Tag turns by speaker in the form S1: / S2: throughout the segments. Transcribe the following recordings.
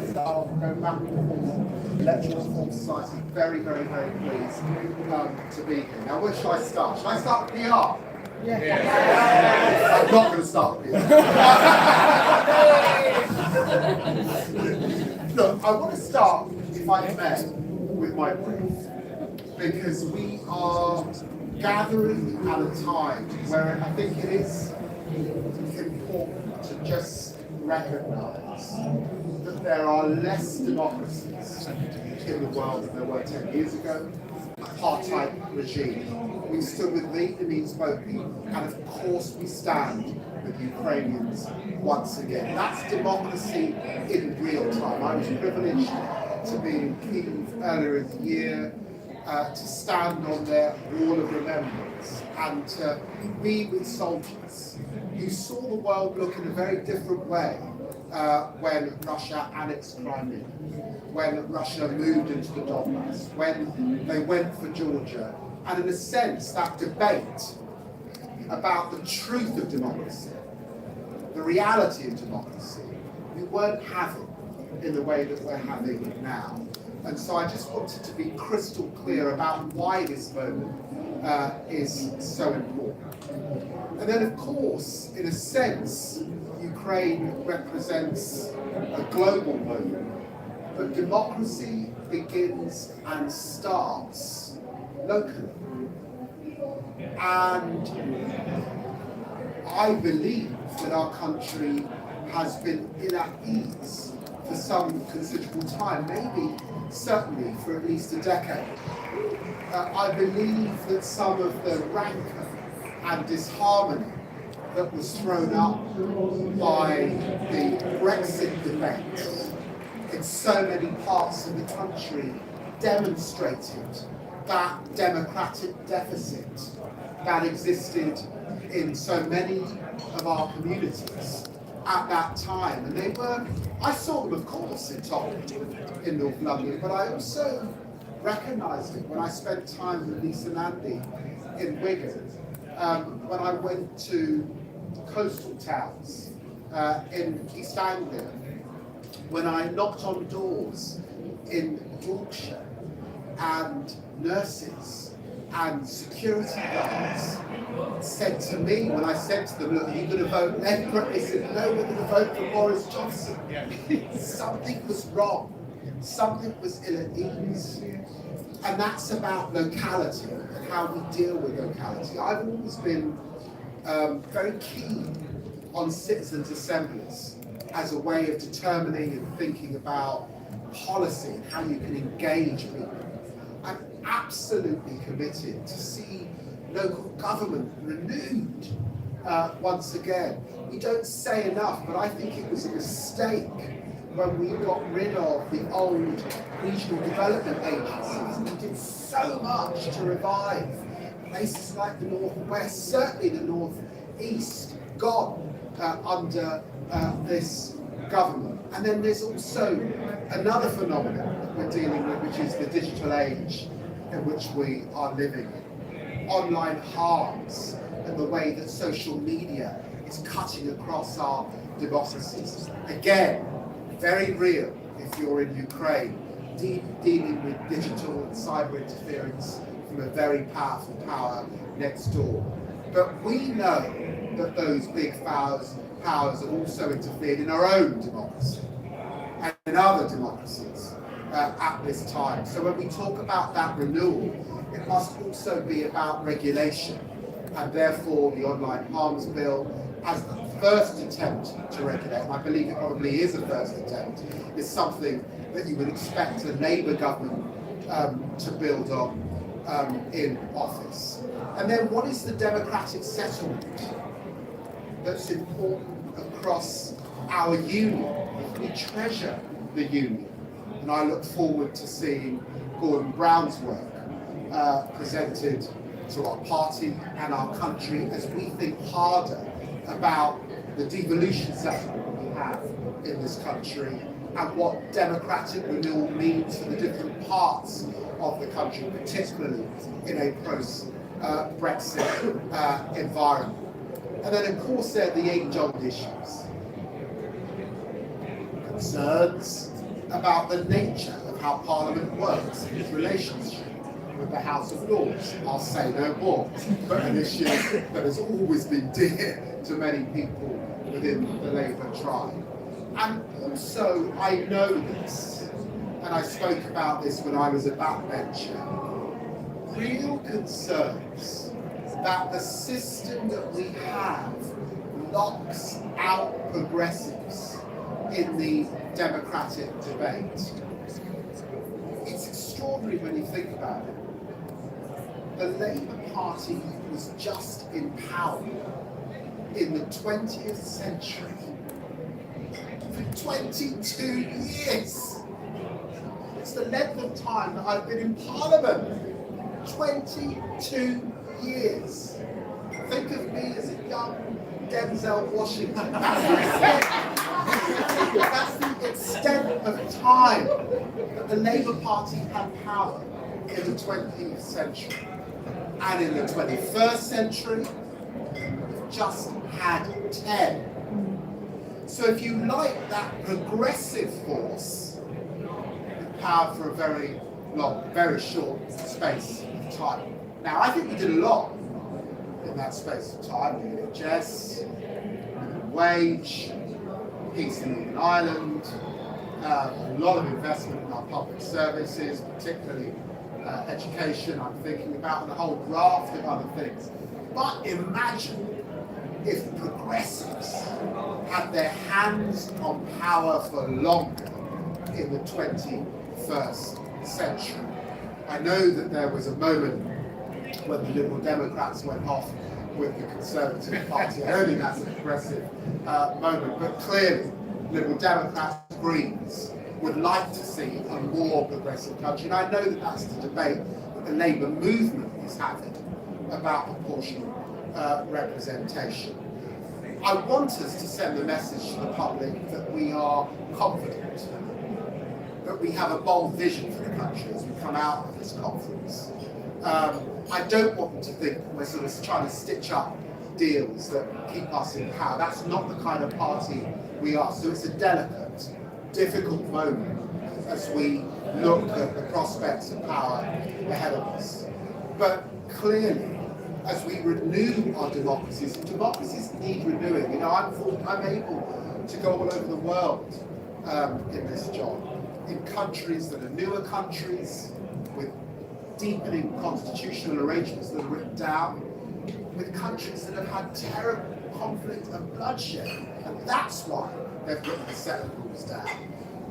S1: staff, go back and forth, Electoral Reform Society, very, very, very pleased to be here. Now, where should I start? Should I start with PR? Yeah. I'm not going to start with PR. Look, I want to start, if I may, with my brief, because we are gathering at a time where I think it is important to just recognise that there are less democracies in the world than there were 10 years ago. Apartheid regime. We stood with Vietnamese people, and of course we stand with Ukrainians once again. That's democracy in real time. I was privileged to be in Kyiv earlier in the year, to stand on their wall of remembrance and to be with soldiers who saw the world look in a very different way when Russia annexed Crimea, when Russia moved into the Donbass, when they went for Georgia. And in a sense, that debate about the truth of democracy, the reality of democracy, we weren't having in the way that we're having it now. And so I just wanted to be crystal clear about why this moment is so important. And then, of course, in a sense, Ukraine represents a global moment, but democracy begins and starts locally. And I believe that our country has been ill at ease for some considerable time, maybe certainly for at least a decade. I believe that some of the rancor and disharmony that was thrown up by the Brexit debate in so many parts of the country demonstrated that democratic deficit that existed in so many of our communities at that time. And they were, I saw them of course in Tottenham, in North London, but I also recognised it when I spent time with Lisa Nandy in Wigan, when I went to coastal towns in East Anglia, when I knocked on doors in Yorkshire, and nurses and security guards said to me, when I said to them, look, are you going to vote Labour? They said, no, we're going to vote for Boris Johnson. Something was wrong. Something was ill at ease. And that's about locality and how we deal with locality. I've always been very keen on citizens' assemblies as a way of determining and thinking about policy and how you can engage people. I'm absolutely committed to see local government renewed once again. We don't say enough, but I think it was a mistake when we got rid of the old regional development agencies. We did so much to revive places like the Northwest, certainly the Northeast, gone under this government. And then there's also another phenomenon that we're dealing with, which is the digital age in which we are living in. Online harms and the way that social media is cutting across our democracies. Again, very real if you're in Ukraine, dealing with digital and cyber interference from a very powerful power next door. But we know that those big powers have also interfered in our own democracy and in other democracies at this time. So when we talk about that renewal, it must also be about regulation, and therefore the Online Harms Bill, as the first attempt to regulate, and I believe it probably is a first attempt, is something that you would expect a Labour government to build on in office. And then what is the democratic settlement that's important across our union? We treasure the union, and I look forward to seeing Gordon Brown's work presented to our party and our country as we think harder about the devolution settlement that we have in this country and what democratic renewal means for the different parts of the country, particularly in a post-Brexit environment. And then, of course, there are the age-old issues. Concerns about the nature of how Parliament works in its relationship with the House of Lords. I'll say no more, but an issue that has always been dear to many people within the Labour tribe. And also, I know this, and I spoke about this when I was a backbencher, real concerns that the system that we have locks out progressives in the democratic debate. It's extraordinary when you think about it. The Labour Party was just in power in the 20th century for 22 years. It's the length of time that I've been in Parliament. 22 years. Think of me as a young Denzel Washington. That's the extent of time that the Labour Party had power in the 20th century. And in the 21st century, it just had 10. So if you like that progressive force, it power for a very long, very short space of time. Now, I think we did a lot in that space of time. The NHS, minimum wage, peace in Northern Ireland, a lot of investment in our public services, particularly education, I'm thinking about, and a whole raft of other things. But imagine if progressives had their hands on power for longer in the 21st century. I know that there was a moment when the Liberal Democrats went off with the Conservative Party. I don't think that's a progressive moment, but clearly Liberal Democrats, Greens would like to see a more progressive country. And I know that that's the debate that the Labour movement is having about proportional representation. I want us to send the message to the public that we are confident, that we have a bold vision for the country as we come out of this conference. I don't want them to think we're sort of trying to stitch up deals that keep us in power. That's not the kind of party we are. So it's a delicate, difficult moment as we look at the prospects of power ahead of us. But clearly, as we renew our democracies, and democracies need renewing. You know, I'm able to go all over the world in this job, in countries that are newer countries, with deepening constitutional arrangements that are written down, with countries that have had terrible conflict and bloodshed. And that's why they've written the set of rules down.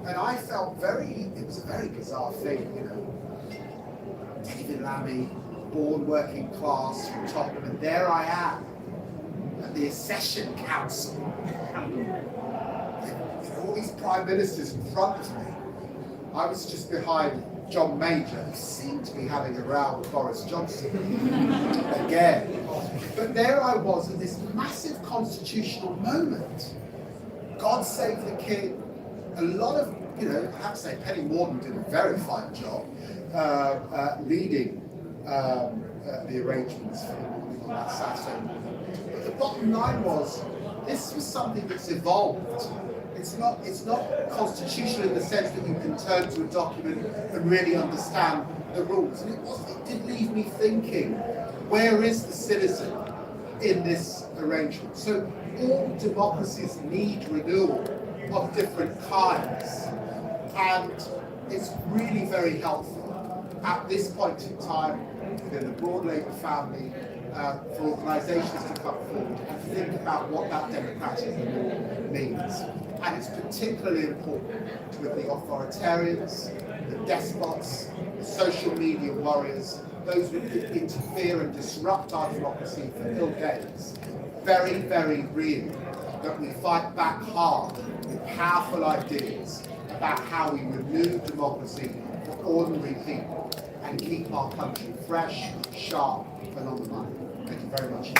S1: And I felt it was a very bizarre thing, you know. David Lammy, born working class from Tottenham, and there I am at the Accession Council. With all these prime ministers in front of me. I was just behind John Major, who seemed to be having a row with Boris Johnson again. But there I was in this massive constitutional moment. God save the King. A lot of, you know, I have to say, Penny Mordaunt did a very fine job leading the arrangements for the morning on that Saturday morning. But the bottom line was, this was something that's evolved. It's not constitutional in the sense that you can turn to a document and really understand the rules. And it did leave me thinking, where is the citizen in this arrangement? So all democracies need renewal of different kinds. And it's really very helpful at this point in time within the broad Labour family for organisations to come forward and think about what that democratic renewal means. And it's particularly important with the authoritarians, the despots, the social media warriors, those who could interfere and disrupt our democracy for ill gains. Very, very real that we fight back hard with powerful ideas about how we renew democracy for ordinary people and keep our country fresh, sharp, and on the money. Thank you very much.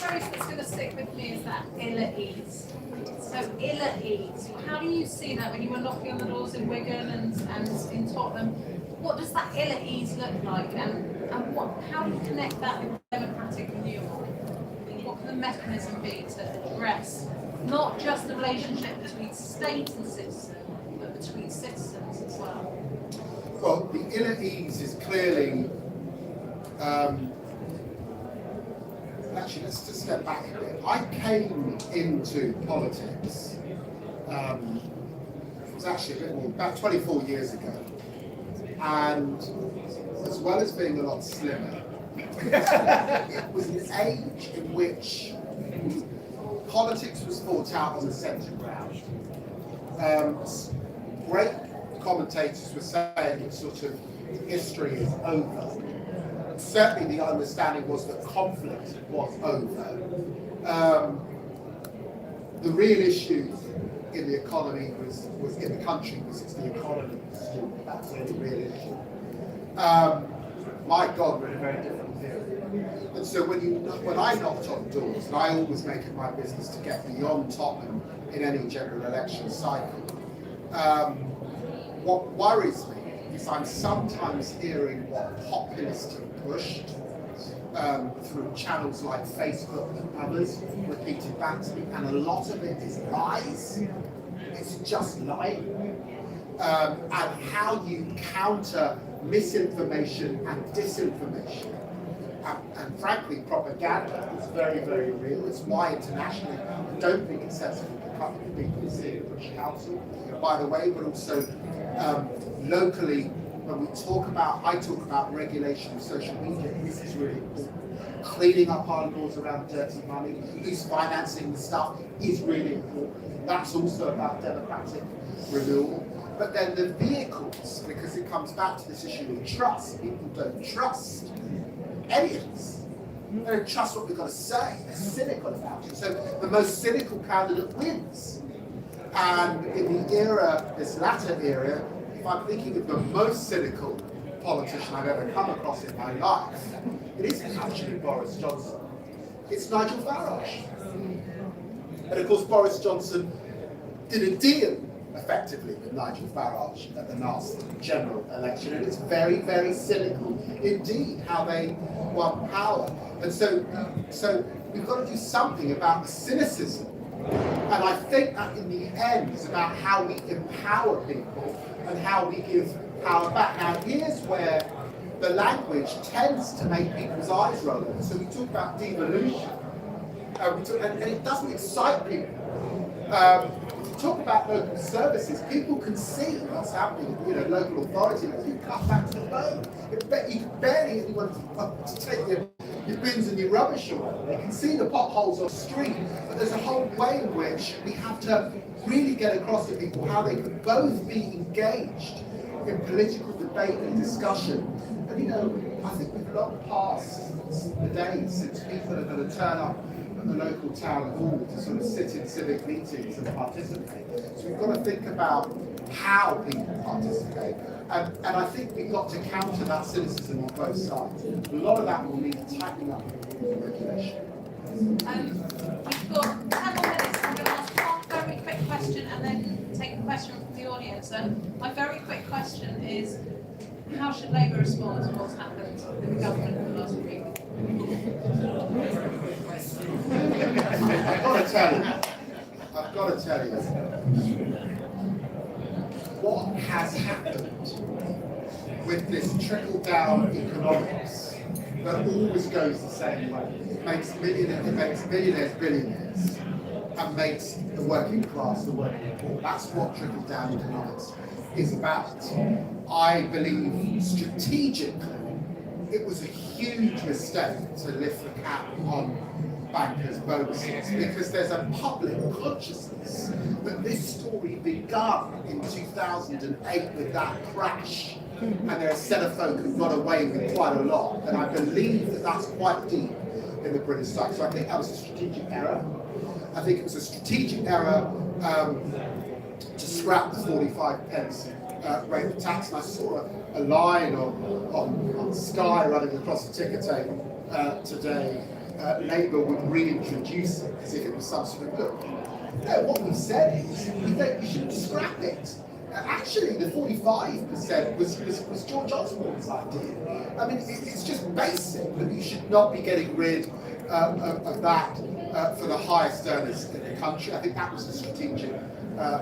S2: That's going to stick with me is that ill at ease. So ill at ease. How do you see that when you were knocking on the doors in Wigan and in Tottenham? What does that ill at ease look like, and how do you connect that with democratic renewal? What can the mechanism be to address not just the relationship between state and citizen, but between citizens as well?
S1: Well, the ill at ease is clearly. Actually, let's just step back a bit. I came into politics. It was actually a bit more, about 24 years ago, and as well as being a lot slimmer, it was an age in which politics was fought out on the centre ground. Great commentators were saying that sort of history is over. Certainly the understanding was that conflict was over. The real issue in the economy was in the country was it's the economy. That's the real issue. My God, we're in a very different period. And so when I knocked on doors, and I always make it my business to get beyond Tottenham in any general election cycle, what worries me is I'm sometimes hearing what populists have pushed through channels like Facebook and others, repeated back to me, and a lot of it is lies. It's just lying. And how you counter misinformation and disinformation, and frankly, propaganda is very, very real. It's why internationally I don't think it's sensible to cut the people who see the British Council, by the way, but also locally, when we talk about, I talk about regulation of social media, this is really important. Cleaning up our laws around dirty money, who's financing the stuff is really important. That's also about democratic renewal. But then the vehicles, because it comes back to this issue of trust, people don't trust any of us. They don't trust what we've got to say. They're cynical about it. So the most cynical candidate wins. And in the era, this latter era, if I'm thinking of the most cynical politician I've ever come across in my life, it isn't actually Boris Johnson. It's Nigel Farage. And of course, Boris Johnson did a deal effectively with Nigel Farage at the last general election, and it's very, very cynical indeed how they won power. And so we've got to do something about the cynicism. And I think that in the end is about how we empower people and how we give power back. Now, here's where the language tends to make people's eyes roll over. So we talk about devolution, and it doesn't excite people. If you talk about local services, people can see what's happening, local authority, you cut back to the bone. You can barely anyone to take your bins and your rubbish away. They can see the potholes on the street, but there's a whole way in which we have to really get across to people how they can both be engaged in political debate and discussion. And I think we've long passed the days since people are going to turn up at the local town hall to sort of sit in civic meetings and participate. So we've got to think about how people participate. And I think we've got to counter that cynicism on both sides. A lot of that will need tightening up the regulation.
S2: We've got 10 more minutes. I'm going to ask one very quick question and then take a question from the audience. And my very quick question is, how should Labour respond to what's happened in the government in the last week?
S1: I've got to tell you, what has happened with this trickle-down economics that always goes the same way. It makes billionaires billionaires, and makes the working class the working poor. That's what trickle-down economics is about. I believe strategically it was a huge mistake to lift the cap on bankers' bonuses, because there's a public consciousness that this story began in 2008 with that crash, and there are a set of folk who got away with quite a lot, and I believe that that's quite deep in the British psyche. So I think that was a strategic error. I think it was a strategic error to scrap the 45 pence rate of tax, and I saw a line on Sky running across the ticker tape today. Labour would reintroduce it as if it was some sort of look. No, what we said is we think you should scrap it. Actually, the 45% was George Osborne's idea. I mean, it's just basic that you should not be getting rid of that for the highest earners in the country. I think that was a strategic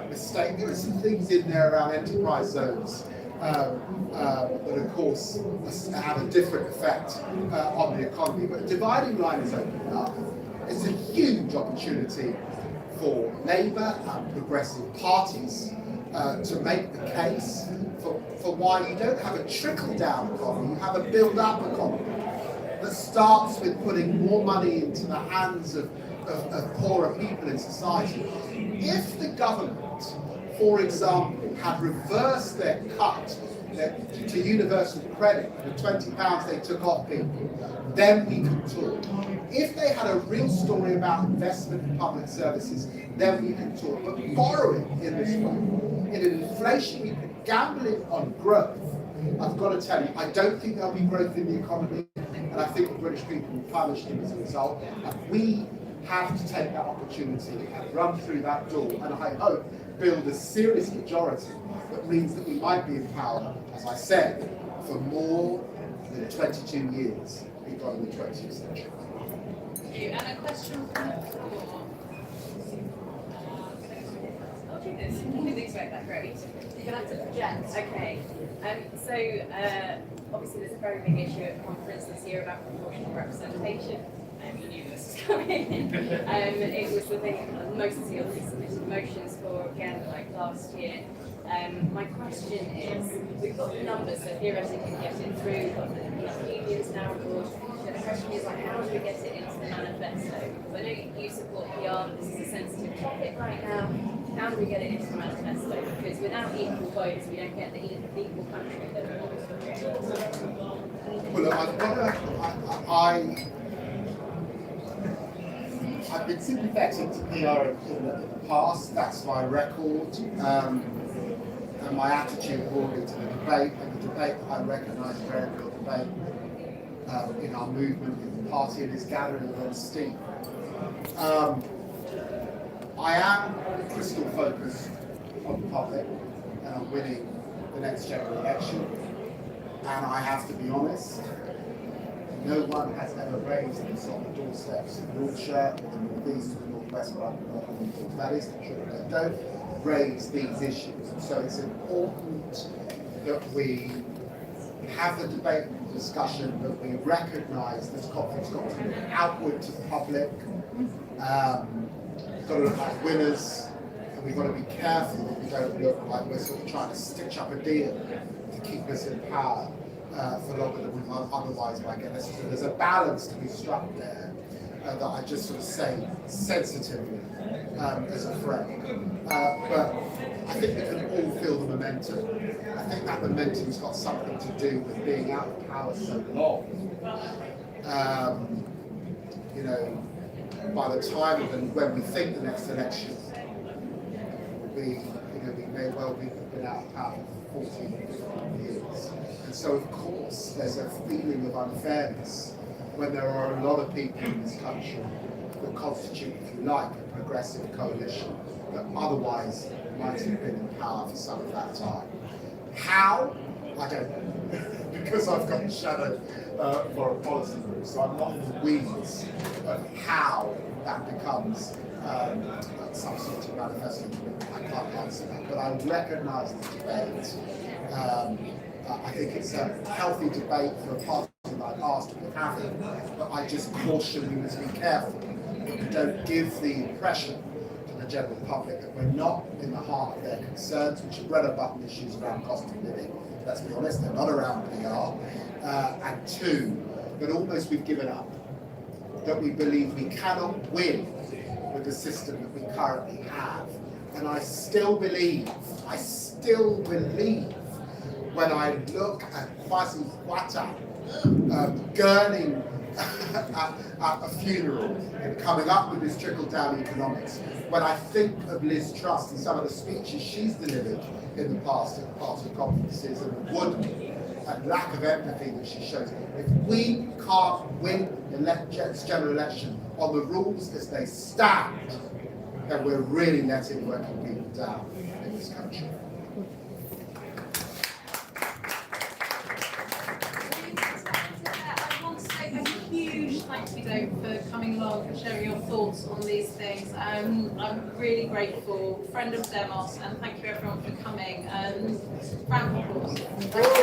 S1: mistake. There are some things in there around enterprise zones that, of course, have a different effect on the economy. But a dividing line is opening up. It's a huge opportunity for Labour and progressive parties to make the case for why you don't have a trickle-down economy, you have a build-up economy that starts with putting more money into the hands of poorer people in society. If the government, for example, had reversed their cut to universal credit, the £20 they took off people, then we could talk. If they had a real story about investment in public services, then we can talk. But borrowing in this way, in an inflationary gambling on growth, I've got to tell you, I don't think there'll be growth in the economy, and I think the British people will punish him as a result. And we have to take that opportunity and run through that door, and I hope build a serious majority that means that we might be in power, as I said, for more than 22 years beyond the 20th century.
S2: Thank you. And a question from the floor.
S3: I'll do this. I didn't expect that great.
S2: You're going to have to project.
S3: Okay. Obviously there's a very big issue at conference this year about proportional representation. You knew this was coming. It was the thing most of the submitted motions for again like last year. My question is, we've got the numbers, so theoretically we can get it through, we've got the unions now aboard. So the question is, like, how do we get it into the manifesto? Because I know you support PR, but this is a sensitive topic right now. How do we get it into the manifesto? Because without equal votes, we don't get the equal country that we want.
S1: Well, look, I've been sympathetic to PR in the past, that's my record, and my attitude broadly to the debate, and the debate that I recognise a very real debate in our movement, in the party, and is gathering a lot of steam. I am crystal focused on the public and on winning the next general election, and I have to be honest, no one has ever raised this on the doorsteps of Yorkshire, the North East, the North West, that is the truth. They don't raise these issues, and so it's important that we have the debate and discussion, that we recognise this conference got to look outward to the public, we've got to look like winners, and we've got to be careful that we don't look like we're sort of trying to stitch up a deal to keep us in power for longer than we might otherwise might get necessary. So there's a balance to be struck there that I just sort of say sensitively as a friend. But I think we can all feel the momentum. I think that momentum's got something to do with being out of power so long. By the time of when we think the next election will be, we may well be been out of power for 14, 15 years. And so, of course, there's a feeling of unfairness when there are a lot of people in this country that constitute, if you like, a progressive coalition that otherwise might have been in power for some of that time. How? I don't know, because I've got a shadow for a policy group, so I'm not in the weeds of how that becomes some sort of manifesto. I can't answer that, but I recognise the debate. I think it's a healthy debate for a party like ours to be having, but I just caution we must be careful that we don't give the impression to the general public that we're not in the heart of their concerns, which are bread and butter issues around cost of living. Let's be honest, they're not around PR. And two, that almost we've given up, that we believe we cannot win with the system that we currently have. And I still believe when I look at Kwasi Kwata gurning at a funeral and coming up with this trickle-down economics, when I think of Liz Truss and some of the speeches she's delivered in the past at party conferences and the wood and lack of empathy that she shows, if we can't win the next general election on the rules as they stand, then we're really letting working people down in this country.
S2: I want to say a huge thank you Dave, for coming along and sharing your thoughts on these things. I'm really grateful, friend of Demos, and thank you everyone for coming. Round of applause.